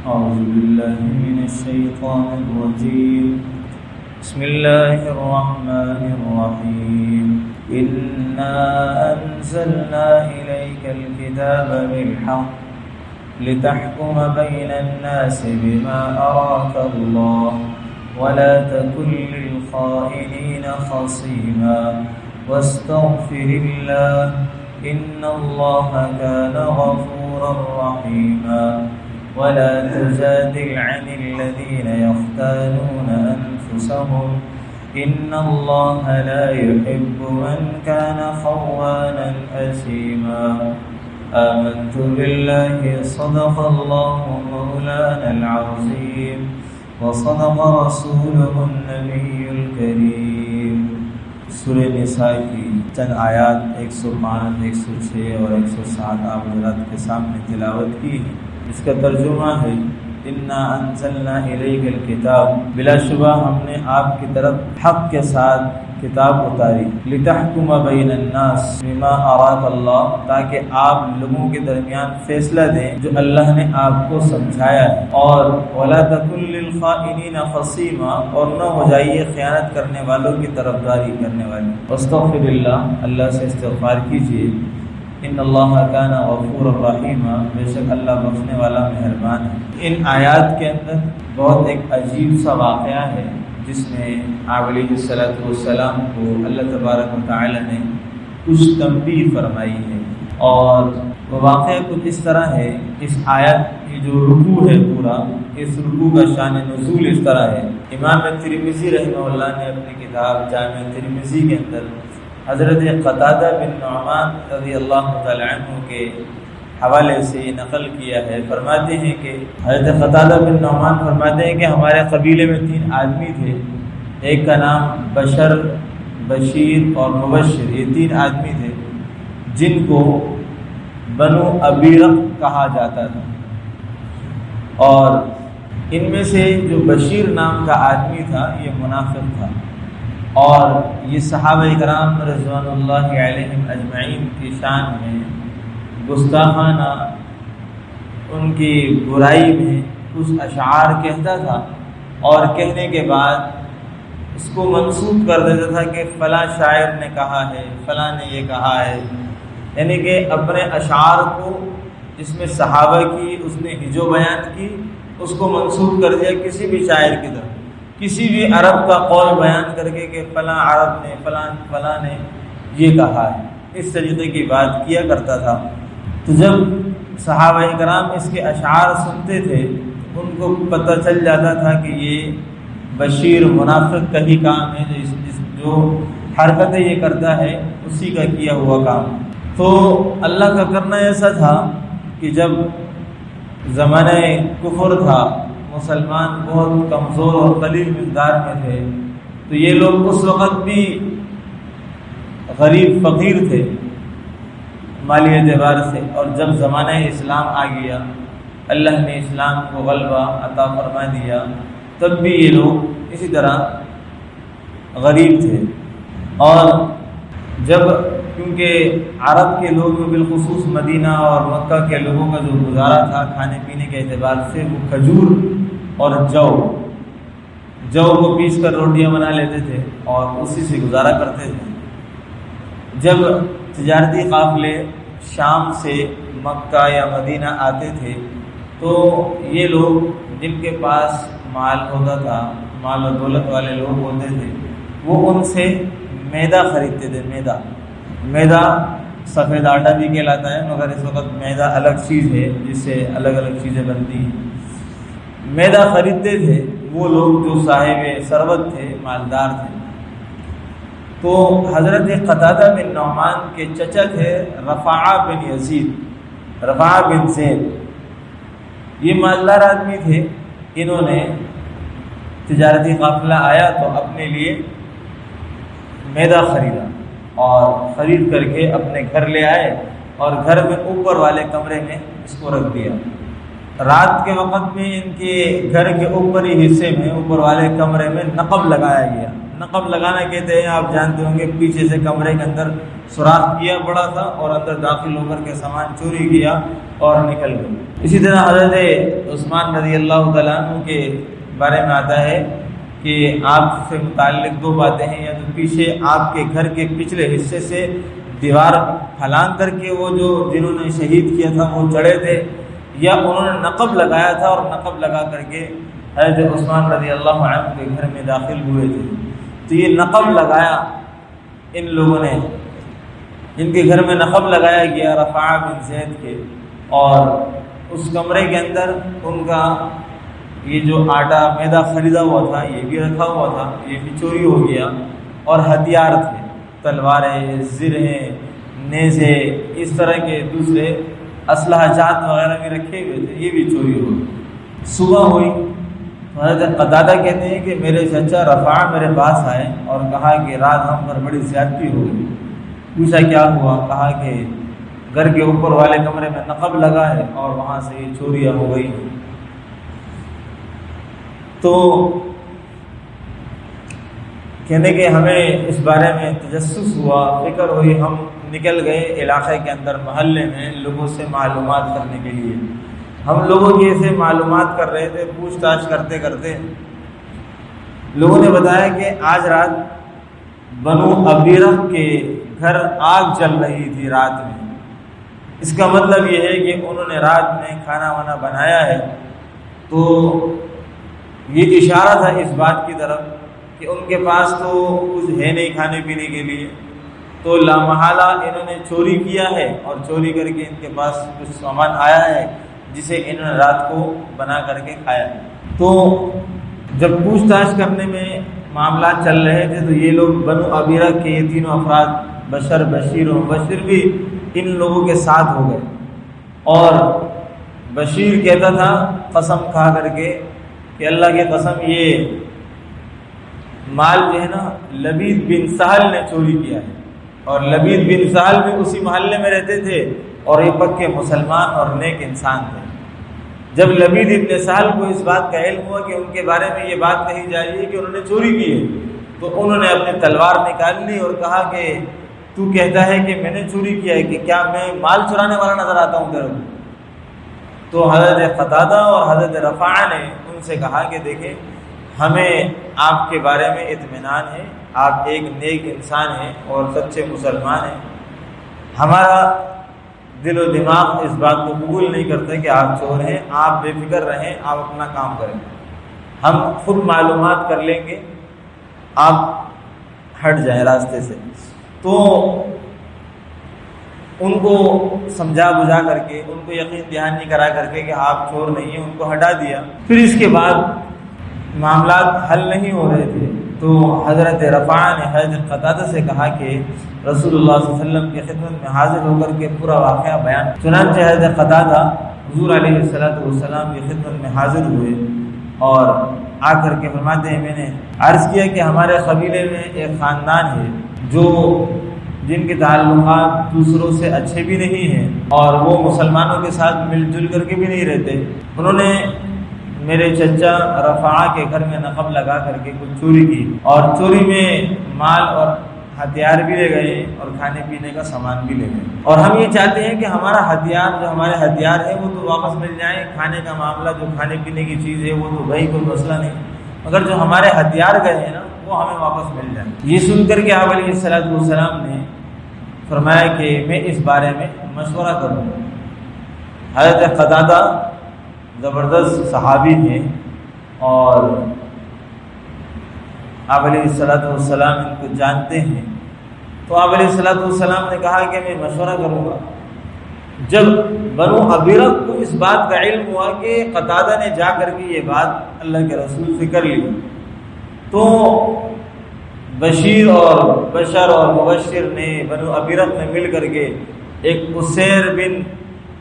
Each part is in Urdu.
أعوذ بالله من الشيطان الرجيم بسم الله الرحمن الرحيم إنا أنزلنا إليك الكتاب بالحق لتحكم بين الناس بما أراك الله ولا تكن للخائنين خصيما واستغفر الله إن الله كان غفورا رحيما ولا تجادل عن الذين يختانون أنفسهم إن الله لا يحب من كان خوانا أثيما آمنت بالله صدق الله مولانا العظيم وصدق رسوله النبي الكريم۔ سورہ نساء کی چند آیات 105، 106 اور 107 آپ حضرات کے سامنے تلاوت کی۔ اس کا ترجمہ ہے انا انزلنا الیک الکتاب، بلا شبہ ہم نے آپ کی طرف حق کے ساتھ کتاب اتاری، لتحکم بین الناس بما اراک اللہ، تاکہ آپ لوگوں کے درمیان فیصلہ دیں جو اللہ نے آپ کو سمجھایا ہے، اور ولا تکن للخائنین خصیما، اور نہ ہو جائیے خیانت کرنے والوں کی طرفداری کرنے والے۔ واستغفر اللہ، اللہ سے استغفار کیجیے۔ ان اللہ کان غفورا رحیما، بے شک اللہ بخشنے والا مہربان ہے۔ ان آیات کے اندر بہت ایک عجیب سا واقعہ ہے جس میں آپ علیہ السلام کو اللہ تبارک و تعالی نے کچھ تنبیہ فرمائی ہے، اور وہ واقعہ کچھ اس طرح ہے۔ اس آیت کی جو رکوع ہے پورا، اس رکوع کا شان نزول اس طرح ہے۔ امام ترمذی رحمہ اللہ نے اپنی کتاب جامع ترمذی کے اندر حضرت قتادہ بن نعمان رضی اللہ تعالی عنہ کے حوالے سے یہ نقل کیا ہے۔ فرماتے ہیں کہ حضرت قتادہ بن نعمان فرماتے ہیں کہ ہمارے قبیلے میں 3 آدمی تھے، ایک کا نام بشر، بشیر اور مبشر، یہ 3 آدمی تھے جن کو بنو ابیرق کہا جاتا تھا، اور ان میں سے جو بشیر نام کا آدمی تھا یہ منافق تھا، اور یہ صحابہ کرام رضوان اللہ علیہم اجمعین کی شان میں گستاخانہ ان کی برائی میں کچھ اشعار کہتا تھا، اور کہنے کے بعد اس کو منسوب کر دیتا تھا کہ فلاں شاعر نے کہا ہے، فلاں نے یہ کہا ہے، یعنی کہ اپنے اشعار کو جس میں صحابہ کی اس نے ہجو بیان کی اس کو منسوب کر دیا کسی بھی شاعر کی طرف، کسی بھی عرب کا قول بیان کر کے کہ فلاں عرب نے فلاں نے یہ کہا ہے، اس طریقے کی بات کیا کرتا تھا۔ تو جب صحابہ کرام اس کے اشعار سنتے تھے ان کو پتہ چل جاتا تھا کہ یہ بشیر منافق کا ہی کام ہے، جو حرکتیں یہ کرتا ہے اسی کا کیا ہوا کام۔ تو اللہ کا کرنا ایسا تھا کہ جب زمانہ کفر تھا، مسلمان بہت کمزور اور قلیل مقدار میں تھے، تو یہ لوگ اس وقت بھی غریب فقیر تھے مالی اعتبار سے، اور جب زمانہ اسلام آ گیا، اللہ نے اسلام کو غلبہ عطا فرما دیا، تب بھی یہ لوگ اسی طرح غریب تھے۔ اور جب کیونکہ عرب کے لوگ میں بالخصوص مدینہ اور مکہ کے لوگوں کا جو گزارا تھا کھانے پینے کے اعتبار سے، وہ کھجور اور جو کو پیس کر روٹیاں بنا لیتے تھے اور اسی سے گزارا کرتے تھے۔ جب تجارتی قافلے شام سے مکہ یا مدینہ آتے تھے تو یہ لوگ جن کے پاس مال ہوتا تھا، مال و دولت والے لوگ ہوتے تھے، وہ ان سے میدا خریدتے تھے۔ میدا سفید آٹا بھی کہلاتا ہے، مگر اس وقت میدا الگ چیز ہے جس سے الگ الگ چیزیں بنتی ہیں۔ میدا خریدتے تھے وہ لوگ جو صاحب ثروت تھے، مالدار تھے۔ تو حضرت قتادہ بن نعمان کے چچا تھے رفاعہ بن یزید، رفاعہ بن زید، یہ مالدار آدمی تھے۔ انہوں نے تجارتی قافلہ آیا تو اپنے لیے میدا خریدا، اور خرید کر کے اپنے گھر لے آئے اور گھر میں اوپر والے کمرے میں اس کو رکھ دیا۔ رات کے وقت میں ان کے گھر کے اوپری حصے میں، اوپر والے کمرے میں نقب لگایا گیا۔ نقب لگانا کہتے ہیں، آپ جانتے ہوں گے، پیچھے سے کمرے کے اندر سوراخ کیا بڑا تھا اور اندر داخل ہو کر کے سامان چوری کیا اور نکل گئے۔ اسی طرح حضرت عثمان رضی اللہ تعالیٰ عنہ کے بارے میں آتا ہے کہ آپ سے متعلق دو باتیں ہیں، یا تو پیچھے آپ کے گھر کے پچھلے حصے سے دیوار پھلانگ کر کے وہ جو جنہوں نے شہید کیا تھا وہ چڑھے تھے، یا انہوں نے نقب لگایا تھا اور نقب لگا کر کے حضرت عثمان رضی اللہ عنہ کے گھر میں داخل ہوئے تھے۔ تو یہ نقب لگایا ان لوگوں نے، جن کے گھر میں نقب لگایا گیا رفاعہ بن زید کے، اور اس کمرے کے اندر ان کا یہ جو آٹا میدا خریدا ہوا تھا یہ بھی رکھا ہوا تھا، یہ بھی چوری ہو گیا، اور ہتھیار تھے، تلواریں، زرہیں، نیزے، اس طرح کے دوسرے اسلحہ جات وغیرہ بھی رکھے ہوئے تھے، یہ بھی چوری ہو گئی۔ صبح ہوئی، حضرت قتادہ کہتے ہیں کہ میرے چچا رفاعہ میرے پاس آئے اور کہا کہ رات ہم پر بڑی زیادتی ہو گئی۔ پوچھا کیا ہوا؟ کہا کہ گھر کے اوپر والے کمرے میں نقب لگا ہے اور وہاں سے یہ چوریاں ہو گئی۔ تو کہنے کہ ہمیں اس بارے میں تجسس ہوا، فکر ہوئی، ہم نکل گئے علاقے کے اندر، محلے میں لوگوں سے معلومات کرنے کے لیے۔ ہم لوگوں کی ایسے معلومات کر رہے تھے، پوچھ تاچھ کرتے کرتے لوگوں نے بتایا کہ آج رات بنو ابیرہ کے گھر آگ جل رہی تھی رات میں۔ اس کا مطلب یہ ہے کہ انہوں نے رات میں کھانا وانا بنایا ہے، تو یہ اشارہ تھا اس بات کی طرف کہ ان کے پاس تو کچھ ہے نہیں کھانے پینے کے لیے، تو لامحالہ انہوں نے چوری کیا ہے، اور چوری کر کے ان کے پاس کچھ سامان آیا ہے جسے انہوں نے رات کو بنا کر کے کھایا ہے۔ تو جب پوچھ تاچھ کرنے میں معاملات چل رہے تھے تو یہ لوگ بنو ابیرہ کے یہ تینوں افراد، بشر، بشیر اور مبشر بھی ان لوگوں کے ساتھ ہو گئے، اور بشیر کہتا تھا قسم کھا کر کے کہ اللہ کی قسم یہ مال جو ہے نا لبید بن سہل نے چوری کیا ہے، اور لبید بن سہل بھی اسی محلے میں رہتے تھے اور یہ پکے مسلمان اور نیک انسان تھے۔ جب لبید ابن سہل کو اس بات کا علم ہوا کہ ان کے بارے میں یہ بات کہی جا رہی ہے کہ انہوں نے چوری کی ہے، تو انہوں نے اپنی تلوار نکال لی اور کہا کہ تو کہتا ہے کہ میں نے چوری کیا ہے، کہ کیا میں مال چرانے والا نظر آتا ہوں تیرے کو؟ تو حضرت قتادہ اور حضرت رفاعہ نے ان سے کہا کہ دیکھیں ہمیں آپ کے بارے میں اطمینان ہے، آپ ایک نیک انسان ہیں اور سچے مسلمان ہیں، ہمارا دل و دماغ اس بات کو قبول نہیں کرتے کہ آپ چور ہیں، آپ بے فکر رہیں، آپ اپنا کام کریں، ہم خود معلومات کر لیں گے، آپ ہٹ جائیں راستے سے۔ تو ان کو سمجھا بجھا کر کے، ان کو یقین دہانی کرا کر کے کہ آپ چور نہیں ہیں، ان کو ہٹا دیا۔ پھر اس کے بعد معاملات حل نہیں ہو رہے تھے، تو حضرت رفاعہ نے حضرت قتادہ سے کہا کہ رسول اللہ صلی اللہ علیہ وسلم کی خدمت میں حاضر ہو کر کے پورا واقعہ بیان۔ چنانچہ حضرت قتادہ حضور علیہ السلام کی خدمت میں حاضر ہوئے اور آ کر کے فرماتے ہیں میں نے عرض کیا کہ ہمارے قبیلے میں ایک خاندان ہے جو جن کے تعلقات دوسروں سے اچھے بھی نہیں ہیں اور وہ مسلمانوں کے ساتھ مل جل کر کے بھی نہیں رہتے، انہوں نے میرے چچا رفاعہ کے گھر میں نقب لگا کر کے کچھ چوری کی، اور چوری میں مال اور ہتھیار بھی لے گئے اور کھانے پینے کا سامان بھی لے گئے، اور ہم یہ چاہتے ہیں کہ ہمارا ہتھیار جو ہمارے ہتھیار ہے وہ تو واپس مل جائیں، کھانے کا معاملہ جو کھانے پینے کی چیز ہے وہ تو بھائی کوئی مسئلہ نہیں، مگر جو ہمارے ہتھیار گئے ہیں نا وہ ہمیں واپس مل جائیں۔ یہ سن کر کے آپ علیہ السلام نے فرمایا کہ میں اس بارے میں مشورہ کروں۔ حضرت قتادہ زبردست صحابی ہیں اور آپ علیہ السلام ان کو جانتے ہیں، تو آپ علیہ السلام نے کہا کہ میں مشورہ کروں گا۔ جب بنو ابیرہ کو اس بات کا علم ہوا کہ قتادہ نے جا کر کے یہ بات اللہ کے رسول سے کر لی، تو بشیر اور بشر اور مبشر نے بنو ابیرہ نے مل کر کے ایک قصیر بن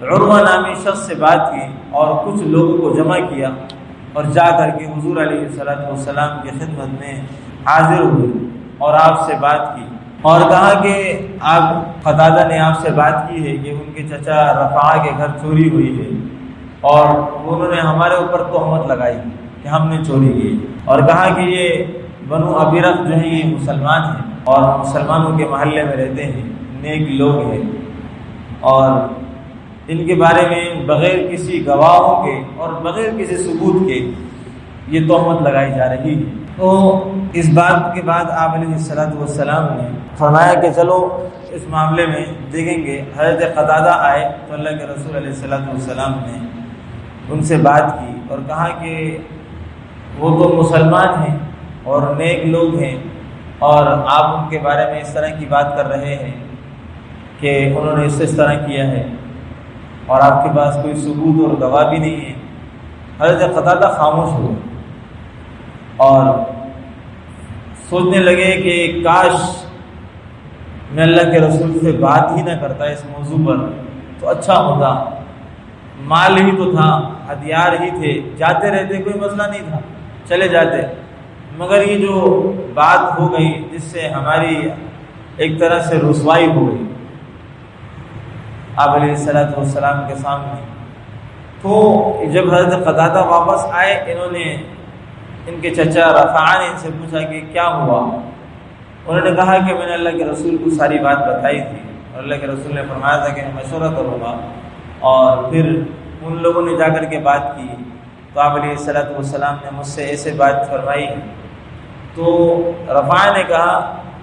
عروہ نامی شخص سے بات کی اور کچھ لوگوں کو جمع کیا اور جا کر کے حضور علیہ السلام کی خدمت میں حاضر ہوئے اور آپ سے بات کی اور کہا کہ آپ قتادہ نے آپ سے بات کی ہے کہ ان کے چچا رفاعہ کے گھر چوری ہوئی ہے اور انہوں نے ہمارے اوپر تہمت لگائی کہ ہم نے چوری کی، اور کہا کہ یہ بنو ابیرہ جو ہیں یہ مسلمان ہیں اور مسلمانوں کے محلے میں رہتے ہیں، نیک لوگ ہیں، اور ان کے بارے میں بغیر کسی گواہوں کے اور بغیر کسی ثبوت کے یہ تہمت لگائی جا رہی ہے۔ تو اس بات کے بعد آپ علیہ السلام نے فرمایا کہ چلو اس معاملے میں دیکھیں گے۔ حضرت قتادہ آئے تو اللہ کے رسول علیہ السلام نے ان سے بات کی اور کہا کہ وہ تو مسلمان ہیں اور نیک لوگ ہیں، اور آپ ان کے بارے میں اس طرح کی بات کر رہے ہیں کہ انہوں نے اس طرح کیا ہے، اور آپ کے پاس کوئی ثبوت اور گواہ بھی نہیں ہے۔ حضرت قتادہ خاموش ہوئے اور سوچنے لگے کہ کاش میں اللہ کے رسول سے بات ہی نہ کرتا اس موضوع پر تو اچھا ہوتا، مال ہی تو تھا، ہتھیار ہی تھے، جاتے رہتے، کوئی مسئلہ نہیں تھا، چلے جاتے، مگر یہ جو بات ہو گئی جس سے ہماری ایک طرح سے رسوائی ہو گئی آپ علیہ السلام کے سامنے۔ تو جب حضرت قتادہ واپس آئے، انہوں نے ان کے چچا رفاعہ نے ان سے پوچھا کہ کیا ہوا؟ انہوں نے کہا کہ میں نے اللہ کے رسول کو ساری بات بتائی تھی، اور اللہ کے رسول نے فرمایا تھا کہ میں مشورہ کروں گا، اور پھر ان لوگوں نے جا کر کے بات کی تو آپ علیہ السلام نے مجھ سے ایسے بات فرمائی۔ تو رفاعہ نے کہا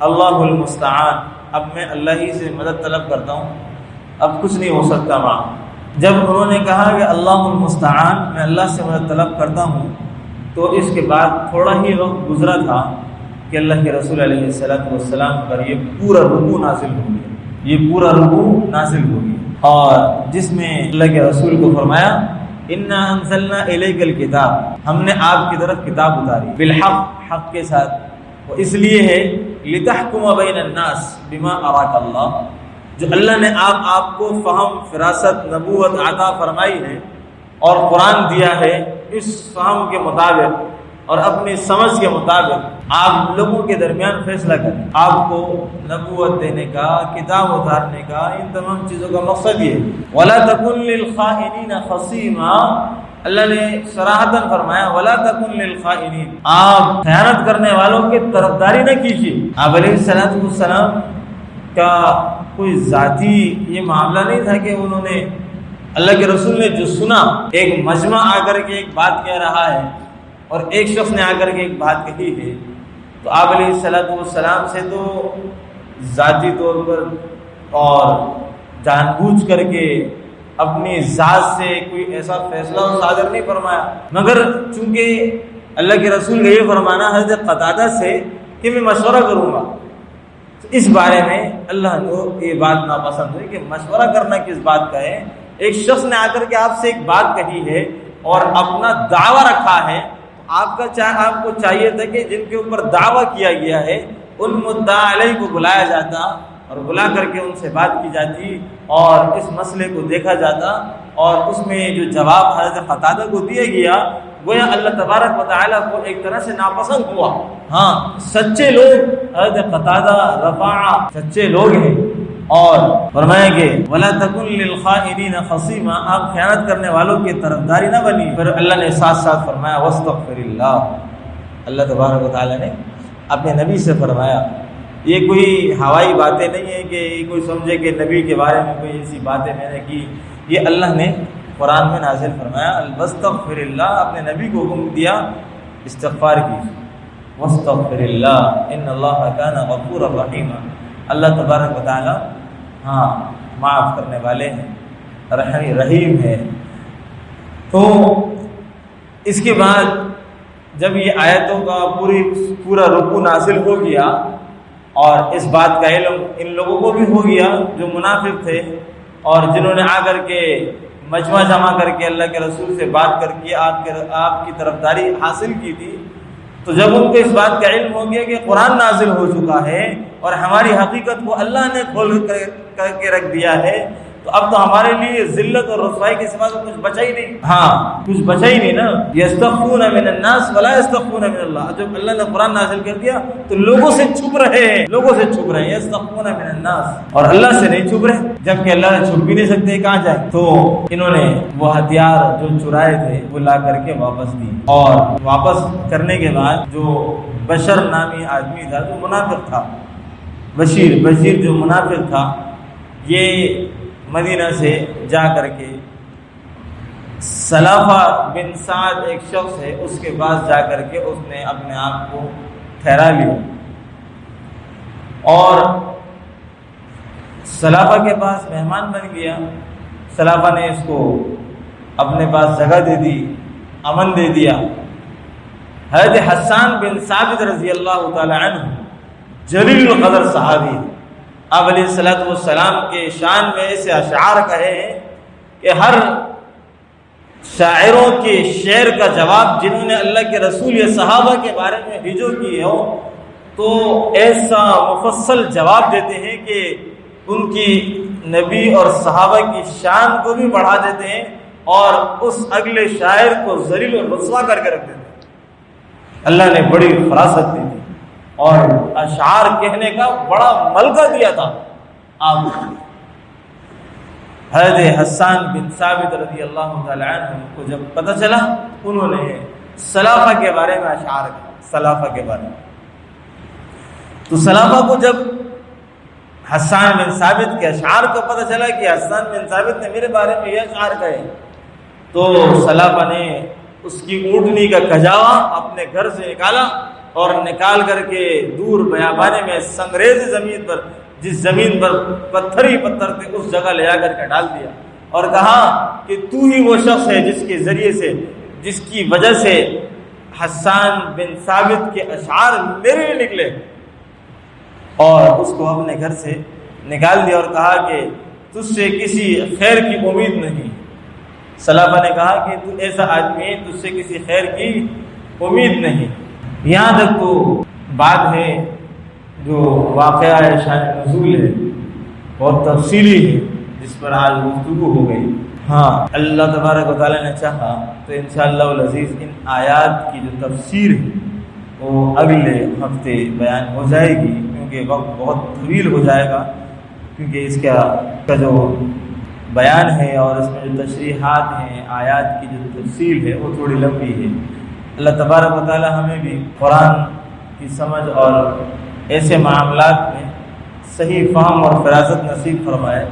اللہ المستعان، اب میں اللہ ہی سے مدد طلب کرتا ہوں، اب کچھ نہیں ہو سکتا وہاں۔ جب انہوں نے کہا کہ اللہ المستعان، میں اللہ سے مدد طلب کرتا ہوں، تو اس کے بعد تھوڑا ہی وقت گزرا تھا کہ اللہ کے رسول علیہ السلام پر یہ پورا رکوع نازل ہو گیا، یہ پورا رکوع نازل ہو گیا، اور جس میں اللہ کے رسول کو فرمایا انا انزلنا الیک الکتاب، ہم نے آپ کی طرف کتاب اتاری بالحق، حق کے ساتھ، وہ اس لیے ہے لتحکم بین الناس بما اراک اللہ، جو اللہ نے آپ کو فہم، فراست، نبوت عطا فرمائی ہے اور قرآن دیا ہے، اس فہم کے مطابق اور اپنی سمجھ کے مطابق آپ لوگوں کے درمیان فیصلہ کریں۔ آپ کو نبوت دینے کا، کتاب اتارنے کا، ان تمام چیزوں کا مقصد یہ ہے۔ وَلَا تَكُنْ لِلْخَائِنِينَ خَصِيمًا، اللہ نے صراحتاً فرمایا وَلَا تَكُنْ لِلْخَائِنِينَ، آپ خیانت کرنے والوں کی طرفداری نہ کیجیے۔ آپ علیہ السلام کا کوئی ذاتی یہ معاملہ نہیں تھا کہ انہوں نے اللہ کے رسول نے جو سنا، ایک مجمع آ کر کے ایک بات کہہ رہا ہے اور ایک شخص نے آ کر کے ایک بات کہی ہے، تو آپ علیہ السلام سے تو ذاتی طور پر اور جان بوجھ کر کے اپنی ذات سے کوئی ایسا فیصلہ صادر نہیں فرمایا، مگر چونکہ اللہ کے رسول کا یہ فرمانا حضرت قتادہ سے کہ میں مشورہ کروں گا، اس بارے میں اللہ کو یہ بات ناپسند ہوئی کہ مشورہ کرنا کس بات کا ہے۔ ایک شخص نے آ کر کے آپ سے ایک بات کہی ہے اور اپنا دعویٰ رکھا ہے، آپ کو چاہیے تھا کہ جن کے اوپر دعویٰ کیا گیا ہے ان مدعا علیہ کو بلایا جاتا اور بلا کر کے ان سے بات کی جاتی اور اس مسئلے کو دیکھا جاتا، اور اس میں جو جواب حضرت قتادہ کو دیا گیا گویا اللہ تبارک و تعالیٰ کو ایک طرح سے ناپسند ہوا۔ ہاں، سچے لوگ حضرت قتادہ، رفاعہ سچے لوگ ہیں، اور فرمایا کہ وَلَا تَكُنْ لِلْخَائِنِينَ خَصِيمًا، آپ خیانت کرنے والوں کی طرفداری نہ بنی۔ پھر اللہ نے ساتھ ساتھ فرمایا وَاسْتَغْفِرِ اللَّهِ، اللہ تبارک و تعالیٰ نے اپنے نبی سے فرمایا۔ یہ کوئی ہوائی باتیں نہیں ہیں کہ کوئی سمجھے کہ نبی کے بارے میں کوئی ایسی باتیں میں نے کی، یہ اللہ نے قرآن میں نازل فرمایا وَاسْتَغْفِرِ اللَّهِ، اپنے نبی کو حکم دیا استغفار کی، وَاسْتَغْفِرِ اللَّهِ إِنَّ اللَّهَ كَانَ غَفُورًا رَحِيمًا، اللہ تبارک و تعالیٰ ہاں معاف کرنے والے ہیں، رحیم ہے۔ تو اس کے بعد جب یہ آیتوں کا پورا رکوع نازل ہو گیا اور اس بات کا علم ان لوگوں کو بھی ہو گیا جو منافق تھے اور جنہوں نے آ کر کے مجمع جمع کر کے اللہ کے رسول سے بات کر کے آپ کی طرفداری حاصل کی تھی، تو جب ان کو اس بات کا علم ہو گیا کہ قرآن نازل ہو چکا ہے اور ہماری حقیقت کو اللہ نے کھول کر کے رکھ دیا ہے، تو اب تو ہمارے لیے ذلت اور رسوائی کے سوا تو کچھ بچا ہی نہیں۔ ہاں، کچھ بچا ہی نہیں نا۔ یستخفون من الناس ولا یستخفون من اللہ، جب اللہ نے قرآن نازل کر دیا تو لوگوں سے چھپ رہے ہیں، یستخفون من الناس، اور اللہ سے نہیں چھپ رہے، جبکہ اللہ سے چھپ بھی نہیں سکتے، کہاں جائیں۔ تو انہوں نے وہ ہتھیار جو چرائے تھے وہ لا کر کے واپس دی، اور واپس کرنے کے بعد جو بشر نامی آدمی تھا جو منافق تھا، بشیر جو منافق تھا، یہ مدینہ سے جا کر کے سلافہ بن سعد ایک شخص ہے، اس کے پاس جا کر کے اس نے اپنے آپ کو ٹھہرا لیا، اور سلافہ کے پاس مہمان بن گیا۔ سلافہ نے اس کو اپنے پاس جگہ دے دی، امن دے دیا۔ حضرت حسان بن ثابت رضی اللہ تعالی عنہ جلیل القدر صحابی، آپ علیہ الصلوۃ والسلام کے شان میں ایسے اشعار کہے ہیں کہ ہر شاعروں کے شعر کا جواب جنہوں نے اللہ کے رسول یا صحابہ کے بارے میں ہجو کیے ہو تو ایسا مفصل جواب دیتے ہیں کہ ان کی نبی اور صحابہ کی شان کو بھی بڑھا دیتے ہیں اور اس اگلے شاعر کو ذلیل و رسوا کر کے رکھ دیتے ہیں۔ اللہ نے بڑی فراست دی تھی اور اشعار کہنے کا بڑا ملکہ دیا تھا آپ کو۔ حضرت حسان بن ثابت رضی اللہ تعالی عنہ کو جب پتہ چلا، انہوں نے سلافہ کے بارے میں اشعار کہا، سلافہ کے بارے میں۔ تو سلافہ کو جب حسان بن ثابت کے اشعار کو پتہ چلا کہ حسان بن ثابت نے میرے بارے میں یہ اشعار کہے، تو سلافہ نے اس کی اونٹنی کا کجاوا اپنے گھر سے نکالا اور نکال کر کے دور بیابانے میں سنگریز زمین پر، جس زمین پر پتھر ہی پتھر تھے، اس جگہ لے جا کر کے ڈال دیا اور کہا کہ تو ہی وہ شخص ہے جس کے ذریعے سے، جس کی وجہ سے حسان بن ثابت کے اشعار میرے لیے نکلے، اور اس کو اپنے گھر سے نکال دیا اور کہا کہ تجھ سے کسی خیر کی امید نہیں۔ سلافہ نے کہا کہ تو ایسا آدمی ہے، تجھ سے کسی خیر کی امید نہیں۔ یہاں تک تو بات ہے جو واقعہ ہے، شان نزول ہے، بہت تفصیلی ہے، جس پر آج گفتگو ہو گئی۔ ہاں، اللہ تبارک و تعالیٰ نے چاہا تو انشاءاللہ العزیز ان آیات کی جو تفسیر ہے وہ اگلے ہفتے بیان ہو جائے گی، کیونکہ وقت بہت طویل ہو جائے گا، کیونکہ اس کا جو بیان ہے اور اس میں جو تشریحات ہیں، آیات کی جو تفصیل ہے وہ تھوڑی لمبی ہے۔ اللہ تبارک و تعالی ہمیں بھی قرآن کی سمجھ اور ایسے معاملات میں صحیح فہم اور فراست نصیب فرمائے۔